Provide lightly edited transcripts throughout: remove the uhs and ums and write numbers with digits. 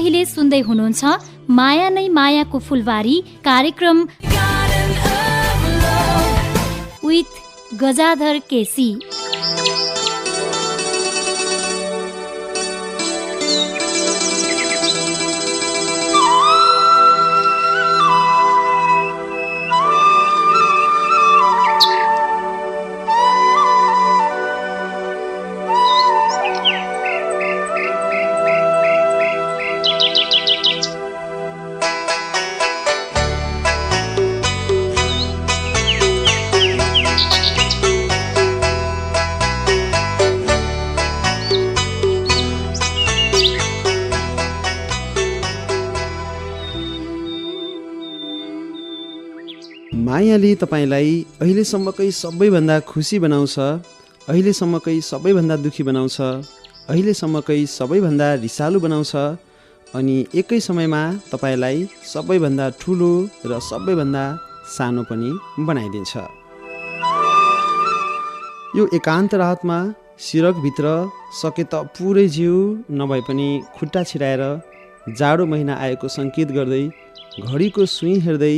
अहिले सुन्दै हुनुहुन्छ माया नै मायाको फुलबारी कार्यक्रम विथ गजाधर केसी। मायाले तपाईँलाई अहिलेसम्मकै सबैभन्दा खुसी बनाउँछ, अहिलेसम्मकै सबैभन्दा दुखी बनाउँछ, अहिलेसम्मकै सबैभन्दा रिसालु बनाउँछ अनि एकै समयमा तपाईँलाई सबैभन्दा ठुलो र सबैभन्दा सानो पनि बनाइदिन्छ। यो एकान्त रातमा सिरकभित्र सके त पुरै जिउ नभए पनि खुट्टा छिराएर जाडो महिना आएको सङ्केत गर्दै घडीको सुई हेर्दै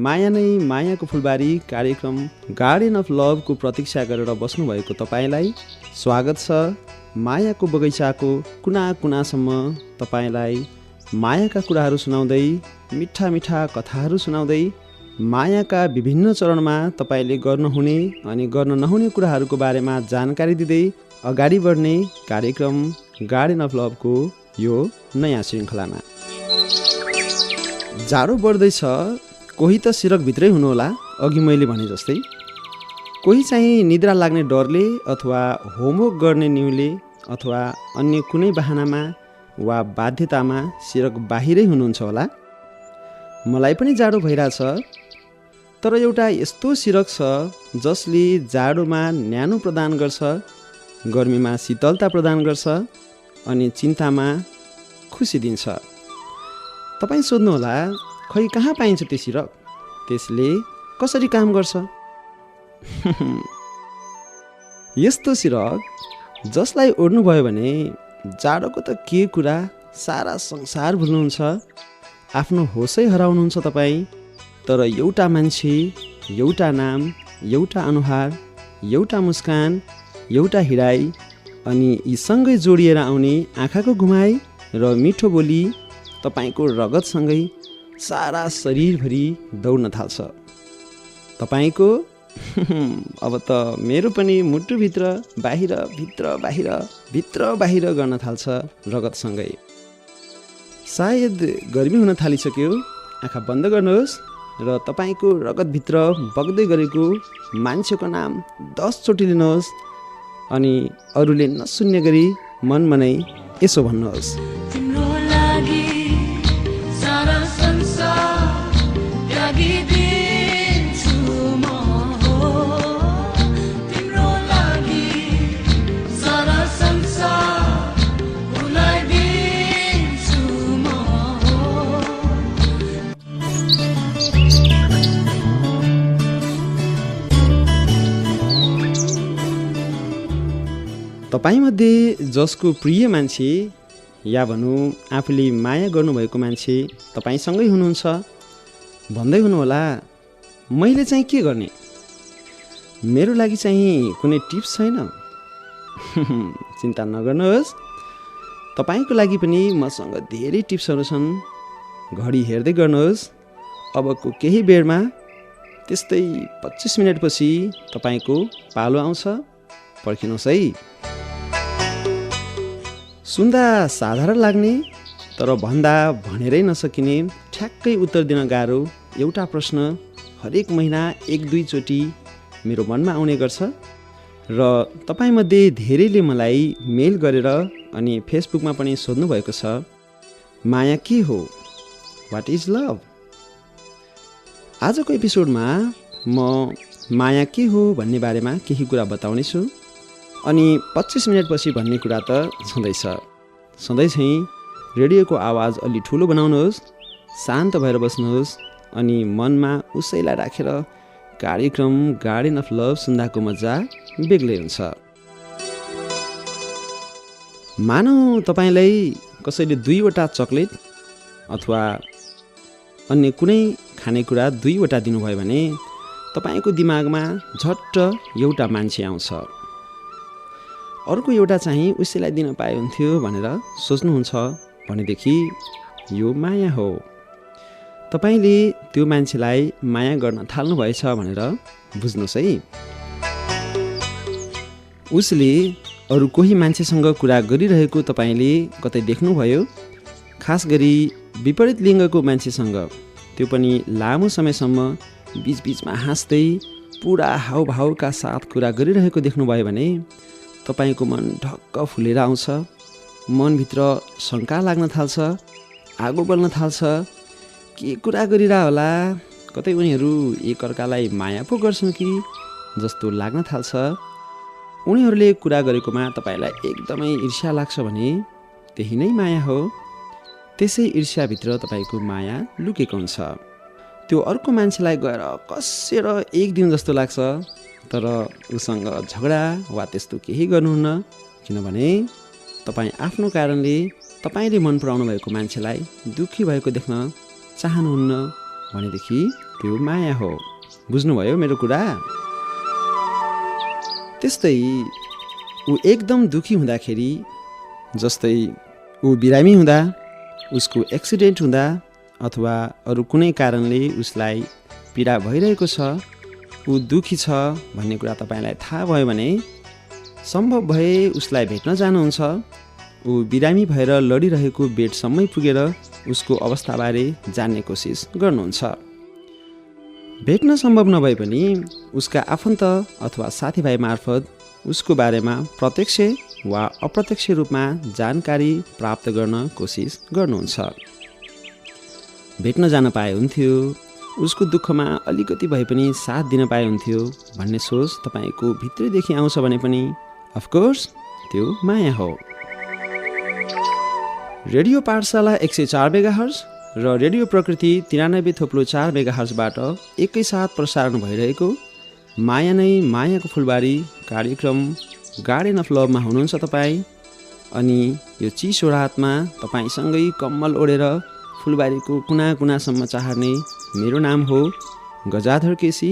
माया नै मायाको फुलबारी कार्यक्रम गार्डन अफ लभको प्रतीक्षा गरेर बस्नुभएको तपाईँलाई स्वागत छ। मायाको बगैँचाको कुना कुनासम्म तपाईँलाई मायाका कुराहरू सुनाउँदै, मिठा मिठा कथाहरू सुनाउँदै, मायाका विभिन्न चरणमा तपाईँले गर्नुहुने अनि गर्न नहुने कुराहरूको बारेमा जानकारी दिँदै अगाडि बढ्ने कार्यक्रम गार्डन अफ लभको यो नयाँ श्रृङ्खलामा। जाडो बढ्दैछ, कोही त सिरकभित्रै हुनुहोला अघि मैले भने जस्तै, कोही चाहिँ निद्रा लाग्ने डरले अथवा होमवर्क गर्ने न्युले अथवा अन्य कुनै बहानामा वा बाध्यतामा सिरक बाहिरै हुनुहुन्छ होला। मलाई पनि जाडो भइरहेछ, तर एउटा यस्तो सिरक छ जसले जाडोमा न्यानो प्रदान गर्छ, गर्मीमा शीतलता प्रदान गर्छ अनि चिन्तामा खुसी दिन्छ। तपाईँ सोध्नुहोला, खै कहाँ पाइन्छ त्यो सिरक, त्यसले कसरी काम गर्छ? यस्तो सिरक जसलाई ओड्नुभयो भने जाडोको त के कुरा, सारा संसार भुल्नुहुन्छ, आफ्नो होसै हराउनुहुन्छ तपाईँ। तर एउटा मान्छे, एउटा नाम, एउटा अनुहार, एउटा मुस्कान, एउटा हिँडाइ अनि यी सँगै जोडिएर आउने आँखाको घुमाइ र मिठो बोली तपाईँको रगतसँगै सारा शरीरभरि दौड्न थाल्छ। तपाईँको अब त मेरो पनि मुटुभित्र बाहिर भित्र बाहिर भित्र बाहिर गर्न थाल्छ रगतसँगै। सायद गर्मी हुन थालिसक्यो, आँखा बन्द गर्नुहोस् र तपाईँको रगतभित्र बग्दै गरेको मान्छेको नाम 10 चोटि लिनुहोस् अनि अरूले नसुन्ने गरी मनमनै यसो भन्नुहोस्, तपाईँमध्ये जसको प्रिय मान्छे या भनौँ आफूले माया गर्नुभएको मान्छे तपाईँसँगै हुनुहुन्छ भन्दै हुनुहोला, मैले चाहिँ के गर्ने, मेरो लागि चाहिँ कुनै टिप्स छैन? चिन्ता नगर्नुहोस्, तपाईँको लागि पनि मसँग धेरै टिप्सहरू छन्। घडी हेर्दै गर्नुहोस्, अबको केही बेरमा त्यस्तै 25 मिनटपछि तपाईँको पालो आउँछ, पर्खिनुहोस् है। सुन्दा साधारण लाग्ने तर भन्दा भनेरै नसकिने, ठ्याक्कै उत्तर दिन गाह्रो एउटा प्रश्न हरेक महिना 1-2 चोटि मेरो मनमा आउने गर्छ र तपाईँमध्ये धेरैले मलाई मेल गरेर अनि फेसबुकमा पनि सोध्नु भएको छ, माया के हो, वाट इज लभ? आजको एपिसोडमा म माया के हो भन्ने बारेमा केही कुरा बताउनेछु अनि 25 मिनटपछि भन्ने कुरा त छँदैछ। सधैँ चाहिँ रेडियोको आवाज अलि ठुलो बनाउनुहोस्, शान्त भएर बस्नुहोस् अनि मनमा उसैलाई राखेर कार्यक्रम गार्डन अफ लभ सुन्दाको मजा बेग्लै हुन्छ। मानौ तपाईँलाई कसैले 2वटा चकलेट अथवा अन्य कुनै खानेकुरा 2वटा दिनुभयो भने तपाईँको दिमागमा झट्ट एउटा मान्छे आउँछ। अर्को एउटा चाहिँ उसैलाई दिन पाए हुन्थ्यो भनेर सोच्नुहुन्छ भनेदेखि यो माया हो। तपाईँले त्यो मान्छेलाई माया गर्न थाल्नुभएछ भनेर बुझ्नुहोस् है। उसले अरू कोही मान्छेसँग कुरा गरिरहेको तपाईँले कतै देख्नुभयो, खास गरी विपरीत लिङ्गको मान्छेसँग, त्यो पनि लामो समयसम्म बिचबिचमा हाँस्दै पुरा हाउभाउका साथ कुरा गरिरहेको देख्नुभयो भने तपाईँको मन ढक्क फुलेर आउँछ, मनभित्र शङ्का लाग्न थाल्छ, आगो बल्न थाल्छ। के कुरा गरिरह होला, कतै उनीहरू एकअर्कालाई माया पो गर्छन् कि जस्तो लाग्न थाल्छ। उनीहरूले कुरा गरेकोमा तपाईँलाई एकदमै ईर्ष्या लाग्छ भने त्यही नै माया हो। त्यसै ईर्ष्याभित्र तपाईँको माया लुकेको हुन्छ। त्यो अर्को मान्छेलाई गएर कसेर एक दिन जस्तो लाग्छ, तर उसँग झगडा वा त्यस्तो केही गर्नुहुन्न, किनभने तपाईँ आफ्नो कारणले तपाईँले मन पराउनु भएको मान्छेलाई दुःखी भएको देख्न चाहनुहुन्न भनेदेखि त्यो माया हो। बुझ्नुभयो मेरो कुरा? त्यस्तै ऊ एकदम दुःखी हुँदाखेरि, जस्तै ऊ बिरामी हुँदा, उसको एक्सिडेन्ट हुँदा अथवा अरू कुनै कारणले उसलाई पीडा भइरहेको छ, ऊ दुःखी छ भन्ने कुरा तपाईँलाई थाहा भयो भने सम्भव भए उसलाई भेट्न जानुहुन्छ। ऊ बिरामी भएर लडिरहेको बेडसम्मै पुगेर उसको अवस्थाबारे जान्ने कोसिस गर्नुहुन्छ। भेट्न सम्भव नभए पनि उसका आफन्त अथवा साथीभाइ मार्फत उसको बारेमा प्रत्यक्ष वा अप्रत्यक्ष रूपमा जानकारी प्राप्त गर्न कोसिस गर्नुहुन्छ। भेट्न जान पाए हुन्थ्यो, उसको दुःखमा अलिकति भए पनि साथ दिन पाए हुन्थ्यो भन्ने सोच तपाईँको भित्रैदेखि आउँछ भने पनि अफकोर्स त्यो माया हो। रेडियो पाठशाला 104 मेगाहर्ज र रेडियो प्रकृति 93.4 मेगाहर्जबाट एकैसाथ प्रसारण भइरहेको माया नै मायाको फुलबारी कार्यक्रम गार्डन अफ लभमा हुनुहुन्छ तपाईँ। अनि यो चिसो रातमा तपाईँसँगै कम्मल ओढेर फुलबारीको कुना कुनासम्म चाहर्ने मेरो नाम हो गजाधर केसी।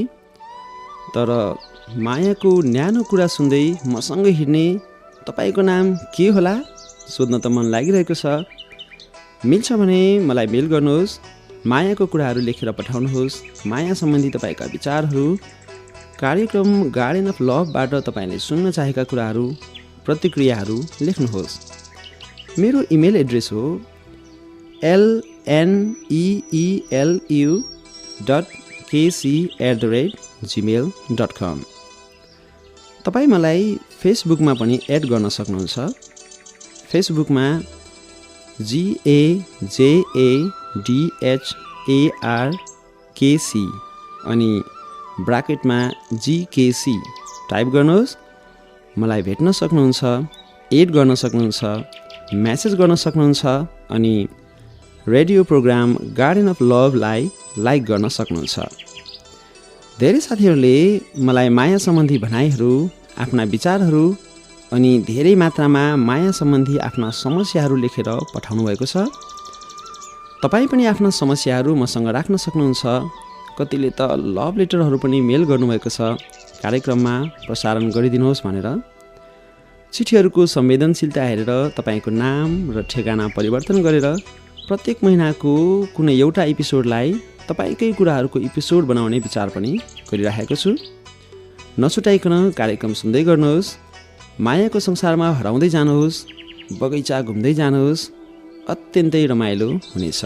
तर मायाको न्यानो कुरा सुन्दै मसँगै हिँड्ने तपाईँको नाम के होला सोध्न त मन लागिरहेको छ। मिल्छ भने मलाई मेल गर्नुहोस्, मायाको कुराहरू लेखेर पठाउनुहोस्। माया सम्बन्धी तपाईँका विचारहरू कार्यक्रम गार्डन अफ लभबाट तपाईँले सुन्न चाहेका कुराहरू, प्रतिक्रियाहरू लेख्नुहोस्। मेरो इमेल एड्रेस हो lneelu.kc@gmail.com। तपाईँ मलाई फेसबुकमा पनि एड गर्न सक्नुहुन्छ। फेसबुकमा GAJADHARKC अनि ब्राकेटमा GKC टाइप गर्नुहोस्। मलाई भेट्न सक्नुहुन्छ, एड गर्न सक्नुहुन्छ, म्यासेज गर्न सक्नुहुन्छ अनि रेडियो प्रोग्राम गार्डन अफ लभलाई लाइक गर्न सक्नुहुन्छ। धेरै साथीहरूले मलाई माया सम्बन्धी भनाइहरू, आफ्ना विचारहरू अनि धेरै मात्रामा माया सम्बन्धी आफ्ना समस्याहरू लेखेर पठाउनु भएको छ। तपाईँ पनि आफ्ना समस्याहरू मसँग राख्न सक्नुहुन्छ। कतिले त लभ लेटरहरू पनि मेल गर्नुभएको छ, कार्यक्रममा प्रसारण गरिदिनुहोस् भनेर। चिठीहरूको संवेदनशीलता हेरेर तपाईँको नाम र ठेगाना परिवर्तन गरेर प्रत्येक महिनाको कुनै एउटा एपिसोडलाई तपाईँकै कुराहरूको एपिसोड बनाउने विचार पनि गरिरहेको छु। नछुटाइकन कार्यक्रम सुन्दै गर्नुहोस्। मायाको संसारमा हराउँदै जानुहोस्, बगैँचा घुम्दै जानुहोस्, अत्यन्तै रमाइलो हुनेछ।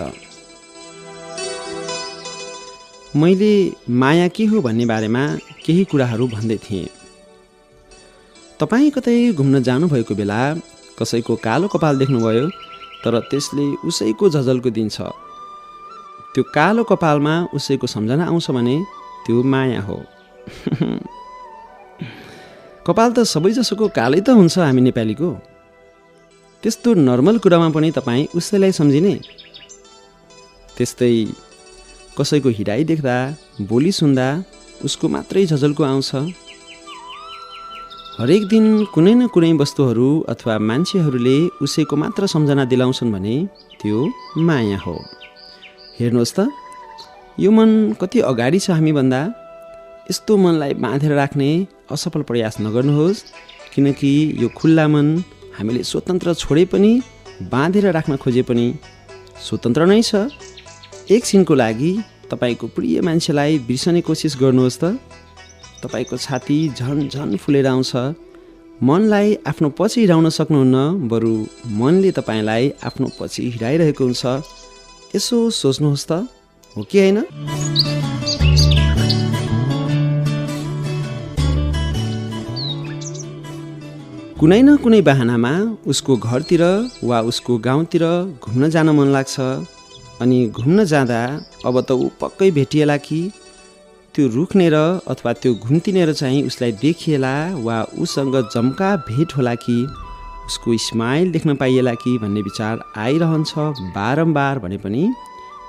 मैले माया के हो भन्ने बारेमा केही कुराहरू भन्दै थिएँ। तपाईँ कतै घुम्न जानुभएको बेला कसैको कालो कपाल देख्नुभयो, तर त्यसले उसैको झझल्को दिन्छ। त्यो कालो कपालमा उसैको सम्झना आउँछ भने त्यो माया हो। कपाल त सबैजसोको कालै त हुन्छ हामी नेपालीको। त्यस्तो नर्मल कुरामा पनि तपाईँ उसैलाई सम्झिने। त्यस्तै कसैको हिँडाइ देख्दा, बोली सुन्दा उसको मात्रै झझल्को आउँछ। हरेक दिन कुनै न कुनै वस्तुहरू अथवा मान्छेहरूले उसैको मात्र सम्झना दिलाउँछन् भने त्यो माया हो। हेर्नुहोस् त, यो मन कति अगाडि छ हामीभन्दा। यस्तो मनलाई बाँधेर राख्ने असफल प्रयास नगर्नुहोस्, किनकि यो खुल्ला मन हामीले स्वतन्त्र छोडे पनि बाँधेर राख्न खोजे पनि स्वतन्त्र नै छ। एकछिनको लागि तपाईँको प्रिय मान्छेलाई बिर्सने कोसिस गर्नुहोस् त। तपाईँको छाती झन झन फुलेर आउँछ। मनलाई आफ्नो पछि हिँडाउन सक्नुहुन्न, बरु मनले तपाईँलाई आफ्नो पछि हिँडाइरहेको हुन्छ। यसो सोच्नुहोस् त, हो कि होइन? कुनै न कुनै बहानामा उसको घरतिर वा उसको गाउँतिर घुम्न जान मन लाग्छ। अनि घुम्न जाँदा अब त ऊ पक्कै भेटिएला कि त्यो रुख्नेर अथवा त्यो घुम्तिनेर चाहिँ उसलाई देखिएला वा उसँग जम्का भेट होला कि उसको स्माइल देख्न पाइएला कि भन्ने विचार आइरहन्छ बारम्बार भने पनि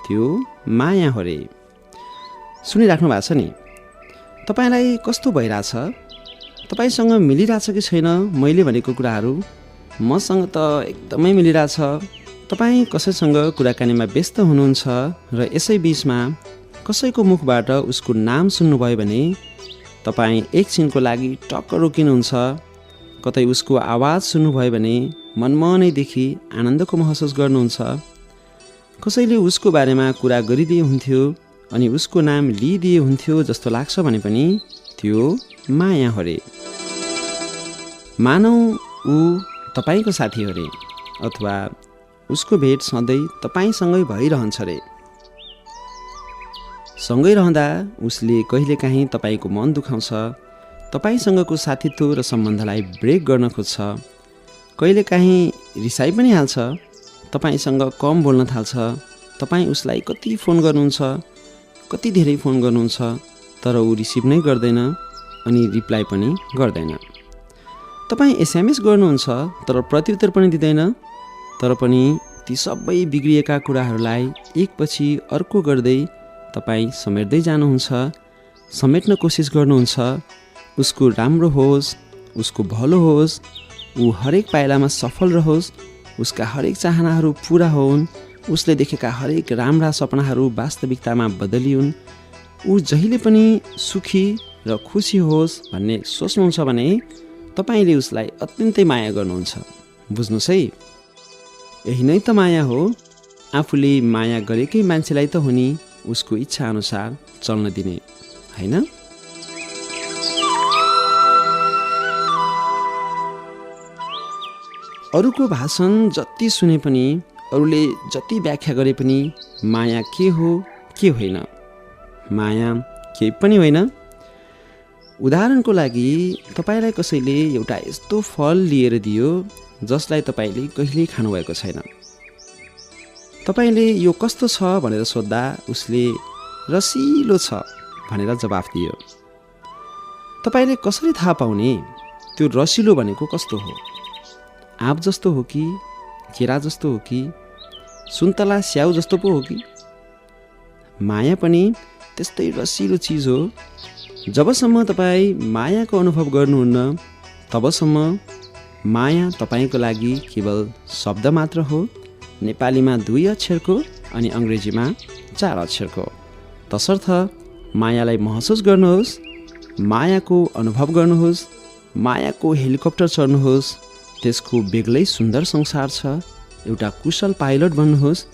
त्यो माया हो रे। सुनिराख्नु भएको छ नि? तपाईँलाई कस्तो भइरहेछ? तपाईँसँग मिलिरहेछ कि छैन मैले भनेको कुराहरू? मसँग त एकदमै मिलिरहेछ। तपाईँ कसैसँग कुराकानीमा व्यस्त हुनुहुन्छ र यसै बिचमा कसैको मुखबाट उसको नाम सुन्नुभयो भने तपाईँ एकछिनको लागि टक्क रोकिनुहुन्छ। कतै उसको आवाज सुन्नुभयो भने मनमनैदेखि आनन्दको महसुस गर्नुहुन्छ। कसैले उसको बारेमा कुरा गरिदिए हुन्थ्यो अनि उसको नाम लिइदिए हुन्थ्यो जस्तो लाग्छ भने पनि त्यो माया हो रे। मानौ ऊ तपाईँको साथी हो रे, अथवा उसको भेट सधैँ तपाईँसँगै भइरहन्छ रे। सँगै रहँदा उसले कहिलेकाहीँ तपाईँको मन दुखाउँछ, तपाईँसँगको साथीत्व र सम्बन्धलाई ब्रेक गर्न खोज्छ। कहिलेकाहीँ रिसाइ पनि हाल्छ, तपाईँसँग कम बोल्न थाल्छ। तपाईँ उसलाई कति फोन गर्नुहुन्छ, कति धेरै फोन गर्नुहुन्छ, तर ऊ रिसिभ नै गर्दैन अनि रिप्लाई पनि गर्दैन। तपाईँ एसएमएस गर्नुहुन्छ तर प्रत्युत्तर पनि दिँदैन। तर पनि ती सबै बिग्रिएका कुराहरूलाई एकपछि अर्को गर्दै तपाईँ समेट्दै जानुहुन्छ, समेट्न कोसिस गर्नुहुन्छ। उसको राम्रो होस्, उसको भलो होस्, ऊ हरेक पाइलामा सफल रहोस्, उसका हरेक चाहनाहरू पुरा होउन्, उसले देखेका हरेक राम्रा सपनाहरू वास्तविकतामा बदलिउन्, ऊ जहिले पनि सुखी र खुसी होस् भन्ने सोच्नुहुन्छ भने तपाईँले उसलाई अत्यन्तै माया गर्नुहुन्छ। बुझ्नुहोस् है, यही नै त माया हो। आफूले माया गरेकै मान्छेलाई त हो नि उसको इच्छा अनुसार चल्न दिने, होइन? अरूको भाषण जति सुने पनि, अरूले जति व्याख्या गरे पनि माया के हो के होइन? माया केही पनि होइन। उदाहरणको लागि तपाईँलाई कसैले एउटा यस्तो फल लिएर दियो जसलाई तपाईँले कहिल्यै खानुभएको छैन। तपाईँले यो कस्तो छ भनेर सोद्धा उसले रसिलो छ भनेर जवाफ दियो। तपाईँले कसरी थाहा पाउने त्यो रसिलो भनेको कस्तो हो? आँप जस्तो हो कि, केरा जस्तो हो कि, सुन्तला स्याउ जस्तो पो हो कि? माया पनि त्यस्तै रसिलो चिज हो। जबसम्म तपाईँ मायाको अनुभव गर्नुहुन्न तबसम्म माया तपाईँको लागि केवल शब्द मात्र हो। नेपालीमा 2 अक्षरको अनि अङ्ग्रेजीमा 4 अक्षरको। तसर्थ मायालाई महसुस गर्नुहोस्, मायाको अनुभव गर्नुहोस्, मायाको हेलिकप्टर चढ्नुहोस्। त्यसको बेग्लै सुन्दर संसार छ। एउटा कुशल पाइलट बन्नुहोस्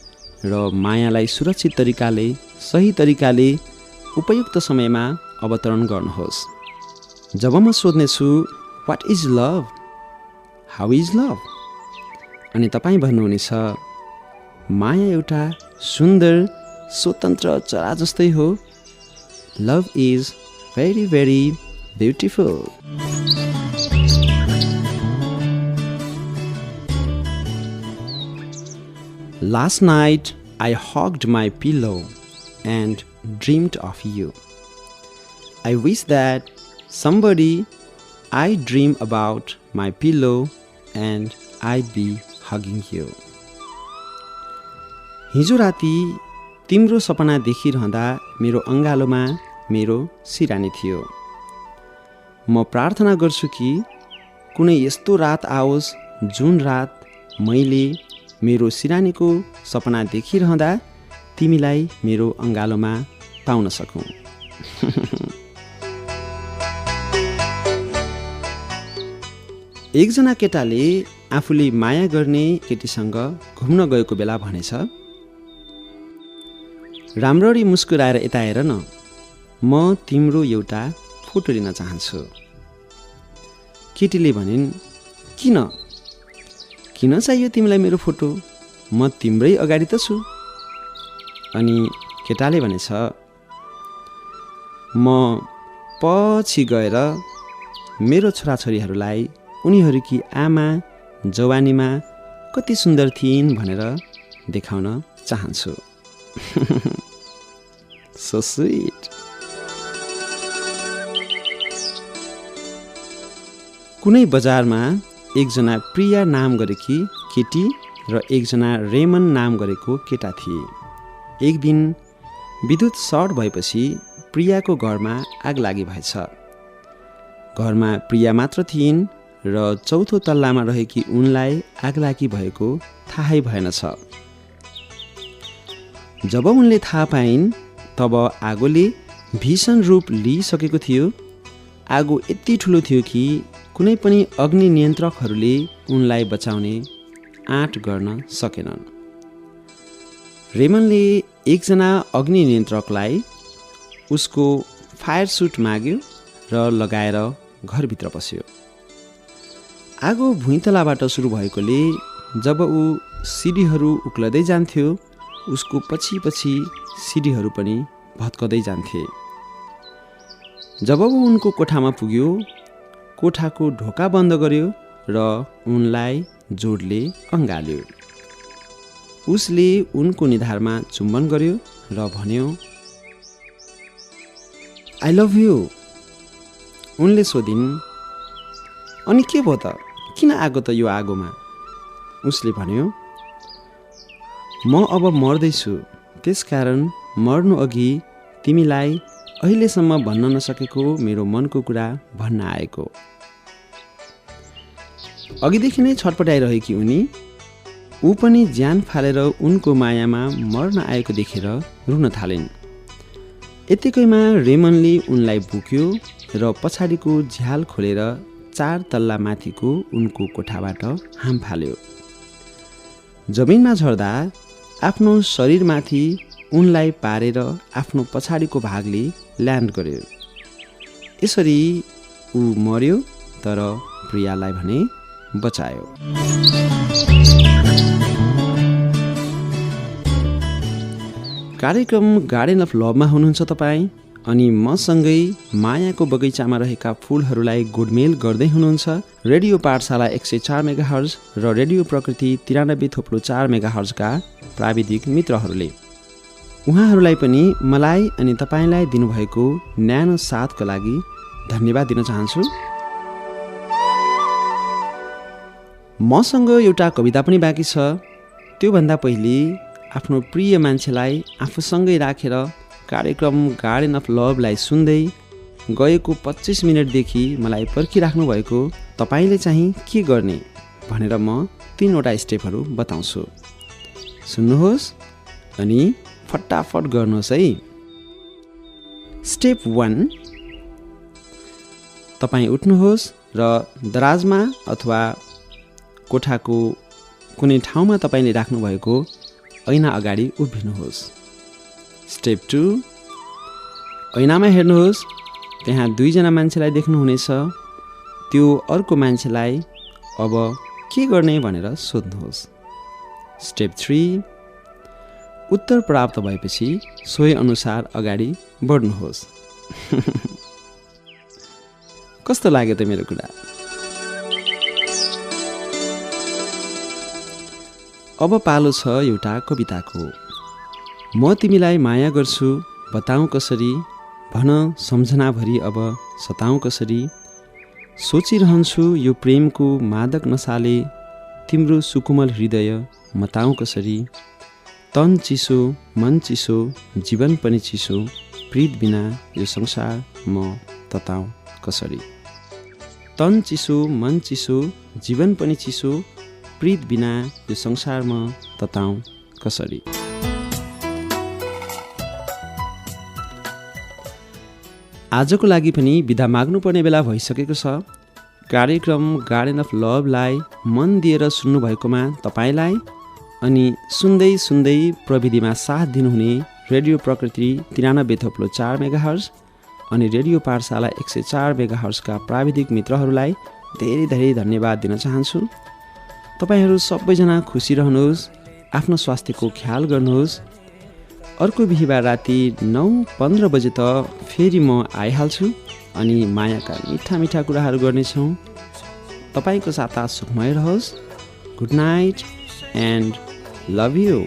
र मायालाई सुरक्षित तरिकाले, सही तरिकाले, उपयुक्त समयमा अवतरण गर्नुहोस्। जब म सोध्नेछु what is love, how is love, अनि तपाईँ भन्नुहुनेछ माया एउटा सुन्दर स्वतन्त्र चरा जस्तै हो। Love is very very beautiful. Last night I hugged my pillow and dreamed of you. I wish that somebody I dream about my pillow and I'd be hugging you. हिजो राति तिम्रो सपना देखिरहँदा मेरो अङ्गालोमा मेरो सिरानी थियो। म प्रार्थना गर्छु कि कुनै यस्तो रात आओस् जुन रात मैले मेरो सिरानीको सपना देखिरहँदा तिमीलाई मेरो अँगालोमा पाउन सकौँ। एकजना केटाले आफूले माया गर्ने केटीसँग घुम्न गएको बेला भनेछ, राम्ररी मुस्कुराएर यता हेर न, म तिम्रो एउटा फोटो लिन चाहन्छु। केटीले भनिन्, किन चाहियो तिमीलाई मेरो फोटो? म तिम्रै अगाडि त छु। अनि केटाले भनेछ, म पछि गएर मेरो छोराछोरीहरूलाई उनीहरूकी आमा जवानीमा कति सुन्दर थिइन् भनेर देखाउन चाहन्छु। So sweet. कुनै बजारमा एकजना प्रिया नाम गरेकी केटी र एकजना रेमन नाम गरेको केटा थिए। एक दिन विद्युत सर्ट भएपछि प्रियाको घरमा आग लागि भएछ। घरमा प्रिया मात्र थिइन् र चौथो तल्लामा रहेकी उनलाई आगलागी भएको थाहै भएनछ। जब उनले थाहा पाइन् तब आगोले भीषण रूप लिइसकेको थियो। आगो यति ठुलो थियो कि कुनै पनि अग्नि नियन्त्रकहरूले उनलाई बचाउने आँट गर्न सकेनन्। रेमनले एकजना अग्नि नियन्त्रकलाई उसको फायर सुट माग्यो र लगाएर घरभित्र पस्यो। आगो भुइँतलाबाट सुरु भएकोले जब ऊ सिडीहरू उक्लदै जान्थ्यो, उसको पछि पछि सिडीहरू पनि भत्कदै जान्थे। जब ऊ उनको कोठामा पुग्यो, कोठाको ढोका बन्द गर्यो र उनलाई जोडले अँगाल्यो। उसले उनको निधारमा चुम्बन गर्यो र भन्यो, आई लभ यु। उनले सोधिन्, अनि के भयो त? किन आगो त यो आगोमा? उसले भन्यो, म अब मर्दैछु, त्यसकारण मर्नु अघि तिमीलाई अहिलेसम्म भन्न नसकेको मेरो मनको कुरा भन्न आएको। अघिदेखि नै छटपटाइरहेकी उनी ऊ पनि ज्यान फालेर उनको मायामा मर्न आएको देखेर रुन थालिन्। यतिकैमा रेमनले उनलाई बोक्यो र पछाडिको झ्याल खोलेर 4 तल्ला माथिको उनको कोठाबाट हाम फाल्यो। जमिनमा झर्दा आफ्नो शरीरमाथि उनलाई पारेर आफ्नो पछाडिको भागले ल्यान्ड गर्यो। यसरी ऊ मर्यो, तर प्रियालाई भने बचायो। कार्यक्रम गार्डन अफ लभमा हुनुहुन्छ तपाईँ, अनि मसँगै मायाको बगैँचामा रहेका फुलहरूलाई गोडमेल गर्दै हुनुहुन्छ रेडियो पाठशाला 104 मेगाहर्ज र रेडियो प्रकृति 93.4 मेगाहर्जका प्राविधिक मित्रहरूले। उहाँहरूलाई पनि मलाई अनि तपाईँलाई दिनुभएको न्यानो साथको लागि धन्यवाद दिन चाहन्छु। मसँग एउटा कविता पनि बाँकी छ। त्योभन्दा पहिले आफ्नो प्रिय मान्छेलाई आफूसँगै राखेर कार्यक्रम गार्डन अफ लभलाई सुन्दै गएको 25 मिनटदेखि मलाई पर्खिराख्नु भएको तपाईँले चाहिँ के गर्ने भनेर म 3वटा स्टेपहरू बताउँछु। सुन्नुहोस् अनि फटाफट गर्नुहोस् है। स्टेप 1, तपाईँ उठ्नुहोस् र दराजमा अथवा कोठाको कुनै ठाउँमा तपाईँले राख्नुभएको ऐना अगाडि उभिनुहोस्। स्टेप 2, ऐनामा हेर्नुहोस्, त्यहाँ 2 जना मान्छेलाई देख्नुहुनेछ। त्यो अर्को मान्छेलाई अब के गर्ने भनेर सोध्नुहोस्। स्टेप 3, उत्तर प्राप्त भएपछि सोही अनुसार अगाडि बढ्नुहोस्। कस्तो लाग्यो त मेरो कुरा? अब पालो छ एउटा कविताको। म तिमीलाई माया गर्छु, बताऊँ कसरी, भन सम्झनाभरि अब सताऊँ कसरी। सोचिरहन्छु यो प्रेमको मादक नसाले, तिम्रो सुकुमल हृदय मताऊँ कसरी। तन चिसो, मन चिसो, जीवन पनि चिसो, प्रीत बिना यो संसार म तताऊँ कसरी। तन चिसो, मन चिसो, जीवन पनि चिसो, प्रीत बिना यो संसारमा तताऊँ कसरी। आजको लागि पनि बिदा माग्नुपर्ने बेला भइसकेको छ। कार्यक्रम गार्डन अफ लभलाई मन दिएर सुन्नुभएकोमा तपाईँलाई अनि सुन्दै सुन्दै प्रविधिमा साथ दिनुहुने रेडियो प्रकृति 93.4 मेगाहर्ज अनि रेडियो पाठशाला 104 मेगाहर्जका प्राविधिक मित्रहरूलाई धेरै धेरै धन्यवाद दिन चाहन्छु। तपाईँहरू सबैजना खुसी रहनुहोस्, आफ्नो स्वास्थ्यको ख्याल गर्नुहोस्। अर्को बिहिबार राति 9:15 बजे त फेरि म आइहाल्छु अनि मायाका मिठा मिठा कुराहरू गर्नेछौँ। तपाईँको साता सुखमय रहोस्। Good night and love you.